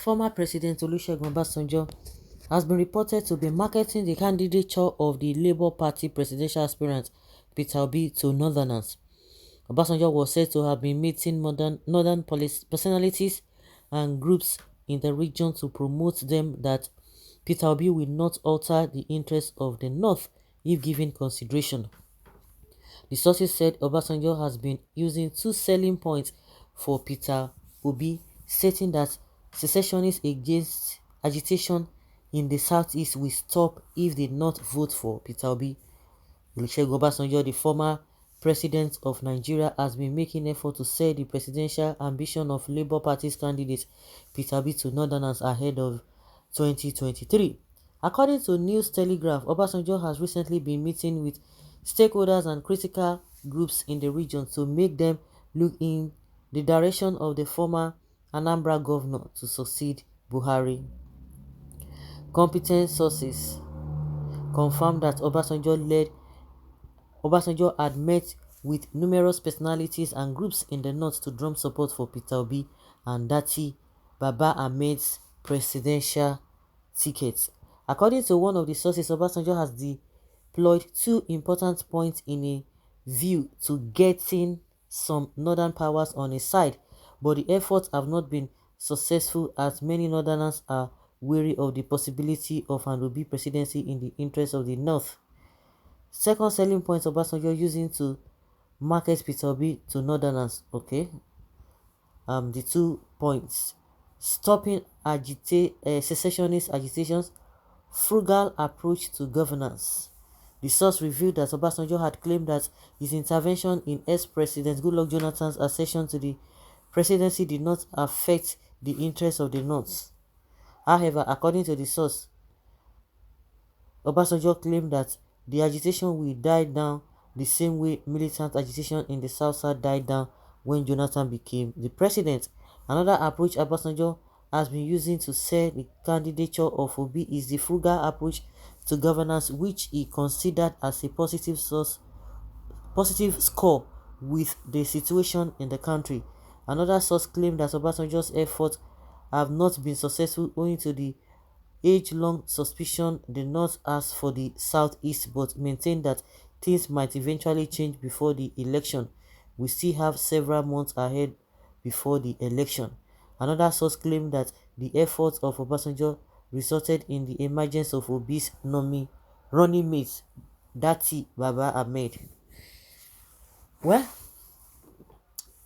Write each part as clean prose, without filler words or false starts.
former President Olusegun Obasanjo has been reported to be marketing the candidature of the Labour Party presidential aspirant Peter Obi to Northerners. Obasanjo was said to have been meeting northern police personalities and groups in the region to promote them that Peter Obi will not alter the interests of the North if given consideration. The sources said Obasanjo has been using two selling points for Peter Obi, stating that secessionists against agitation in the southeast will stop if they not vote for Peter Obi. Olusegun Obasanjo, the former president of Nigeria, has been making effort to sell the presidential ambition of Labour Party's candidate Peter Obi to Northerners ahead of 2023. According to News Telegraph, Obasanjo has recently been meeting with stakeholders and critical groups in the region to make them look in the direction of the former Anambra governor to succeed Buhari. Competent sources confirmed that Obasanjo had met with numerous personalities and groups in the north to drum support for Peter Obi and Dati Baba Ahmed's presidential ticket. According to one of the sources, Obasanjo has deployed two important points in a view to getting some northern powers on his side, but the efforts have not been successful as many northerners are wary of the possibility of an Obi presidency in the interest of the north. Second selling point Obasanjo using to market Peter Obi to northerners. Okay. The 2 points: stopping secessionist agitations, frugal approach to governance. The source revealed that Obasanjo had claimed that his intervention in ex-President Goodluck Jonathan's accession to the presidency did not affect the interests of the North. However, according to the source, Obasanjo claimed that the agitation will die down the same way militant agitation in the South died down when Jonathan became the president. Another approach Obasanjo has been using to sell the candidature of Obi is the frugal approach to governance, which he considered as a positive score with the situation in the country. Another source claimed that Obasanjo's efforts have not been successful owing to the age-long suspicion the North has for the Southeast, but maintained that things might eventually change before the election. We still have several months ahead before the election. Another source claimed that the efforts of Obasanjo resulted in the emergence of Obi's running mate, Dati Baba Ahmed. Well,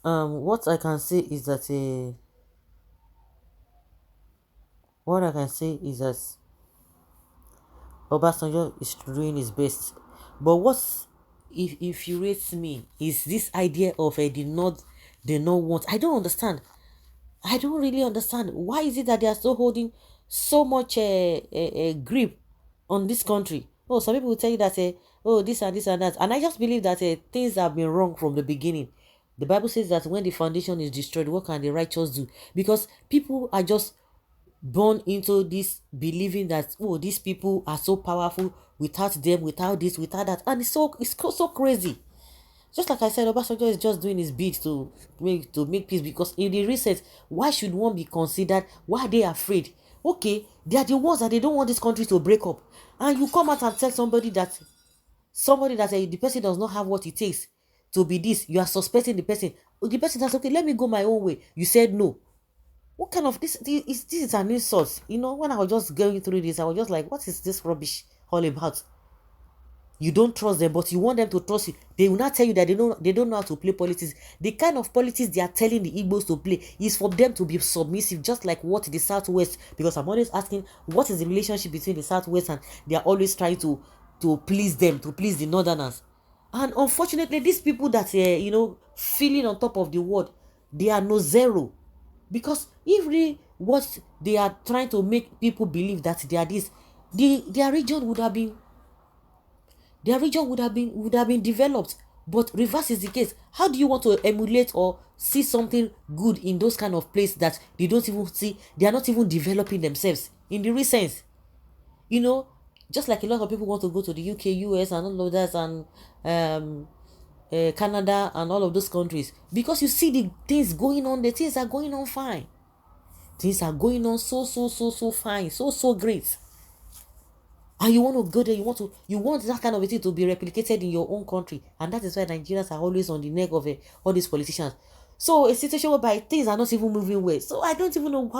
what I can say is that Obasanjo is doing his best. But what if infuriates me is this idea of the North, they don't want. I don't understand. I don't really understand. Why is it that they are still holding so much grip on this country? Oh, some people will tell you that oh, this and this and that. And I just believe that things have been wrong from the beginning. The Bible says that when the foundation is destroyed, what can the righteous do? Because people are just born into this believing that, oh, these people are so powerful, without them, without this, without that, and it's so crazy. Just like I said, Obasanjo is just doing his bit to make peace, because in the reset, why should one be considered? Why are they afraid? Okay, they are the ones that they don't want this country to break up, and you come out and tell somebody that the person does not have what it takes to be this. You are suspecting the person. The person says, okay, let me go my own way. You said no. What kind of this is an insult? You know, when I was just going through this, I was just like, what is this rubbish all about? You don't trust them, but you want them to trust you. They will not tell you that they don't know how to play politics. The kind of politics they are telling the Igbos to play is for them to be submissive, just like what the Southwest. Because I'm always asking, what is the relationship between the Southwest, and they are always trying to please them, to please the Northerners. And unfortunately, these people that feeling on top of the world, they are no zero. Because if really what they are trying to make people believe that they are this, their region would have been developed. But reverse is the case. How do you want to emulate or see something good in those kind of places that they don't even see? They are not even developing themselves in the recent. Just like a lot of people want to go to the UK, US, and all of that, and Canada and all of those countries, because you see the things going on. The things are going on fine. things are going on so fine, so great. And you want to go there, you want that kind of a thing to be replicated in your own country. And that is why Nigerians are always on the neck of all these politicians. So a situation whereby things are not even moving well. So I don't even know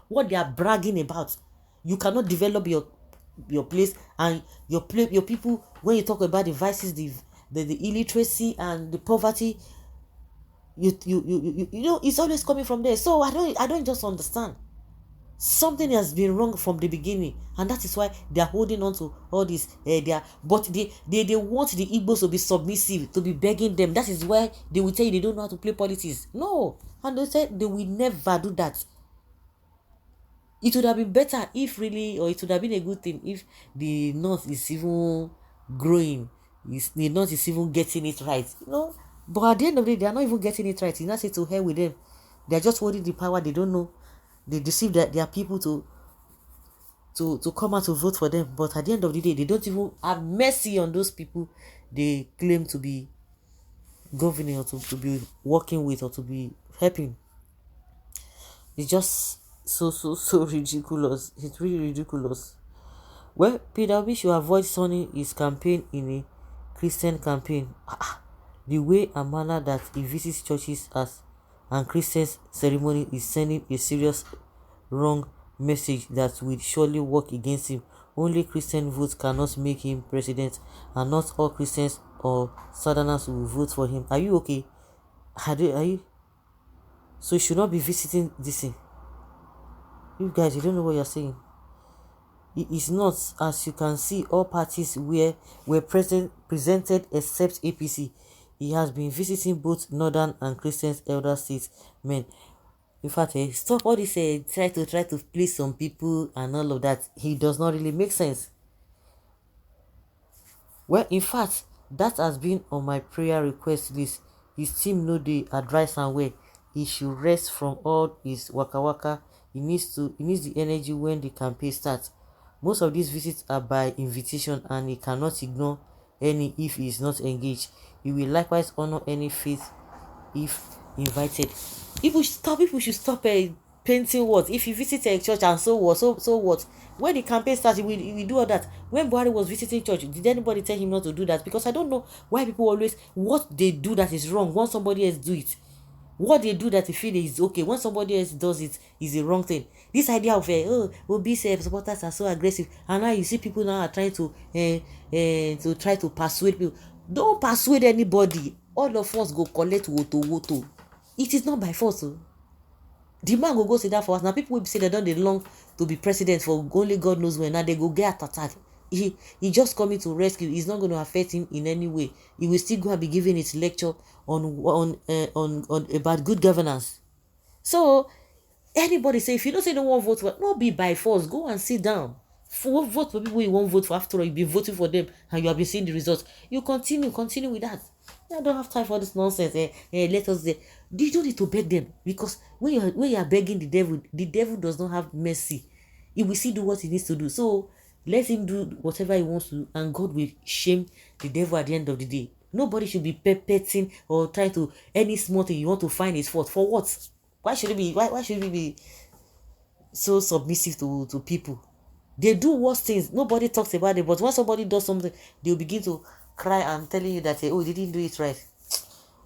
what they are bragging about. You cannot develop your place, and your people, when you talk about the vices, the illiteracy and the poverty, you know, it's always coming from there. So I don't just understand. Something has been wrong from the beginning, and that is why they are holding on to all this. But they want the Igbos to be submissive, to be begging them. That is why they will tell you they don't know how to play politics. No, and they said they will never do that. It would have been better if really, or it would have been a good thing if the North is even growing, the North is even getting it right, you know. But at the end of the day, they are not even getting it right. You not say to hell with them. They are just holding the power. They don't know. They deceive their people to come out to vote for them. But at the end of the day, they don't even have mercy on those people they claim to be governing, or to be working with, or to be helping. It's just so ridiculous. It's really ridiculous. Well, Peter Obi should avoid turning his campaign in a Christian campaign. The way and manner that he visits churches as and Christian ceremony is sending a serious wrong message that will surely work against him. Only Christian votes cannot make him president, and not all Christians or Southerners will vote for him. Are you okay? Are you? So you should not be visiting this thing. You guys, you don't know what you're saying. It is not, as you can see, all parties were presented except APC. He has been visiting both northern and Christian elder statesmen. In fact, stop all this try to please some people and all of that. He does not really make sense. Well, in fact, that has been on my prayer request list. His team know the advice and way. He should rest from all his waka waka. He needs the energy when the campaign starts. Most of these visits are by invitation, and he cannot ignore any if he is not engaged. He will likewise honor any faith if invited. People should stop painting what if you visit a church and so what. When the campaign starts, we do all that. When Buhari was visiting church, did anybody tell him not to do that? Because I don't know why people always, what they do that is wrong, once somebody else do it. What they do that they feel is okay, when somebody else does it is a wrong thing. This idea of Obi supporters are so aggressive, and now you see people now are trying to try to persuade people. Don't persuade anybody. All of us go collect woto. It is not by force. The man go sit down for us. Now people will say they don't long to be president for only God knows when. Now they go get attacked. He just coming to rescue. It's not going to affect him in any way. He will still go and be giving his lecture on about good governance. So anybody say, if you don't say no one vote for, not be by force. Go and sit down. Vote for people you won't vote for. After all, you've been voting for them and you have been seeing the results. You continue with that. I don't have time for this nonsense. Let us say, you don't need to beg them, because when you are begging the devil does not have mercy. He will still do what he needs to do. So let him do whatever he wants to do, and God will shame the devil at the end of the day. Nobody should be perpetrating or trying to, any small thing you want to find his fault. For what? Why should we be so submissive to people? They do worse things. Nobody talks about it. But when somebody does something, they'll begin to cry and telling you that, oh, they didn't do it right.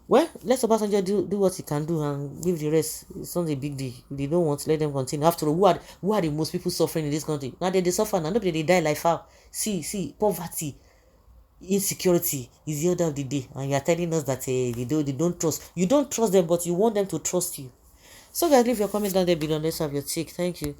Well, let Obasanjo do what he can do and leave the rest. It's not a big deal. If they don't want to, let them continue. After all, who are the most people suffering in this country? Now they suffer, now nobody they die like how. See, poverty, insecurity is the order of the day. And you are telling us that they don't trust. You don't trust them, but you want them to trust you. So guys, leave your comment down there below. Let's have your take. Thank you.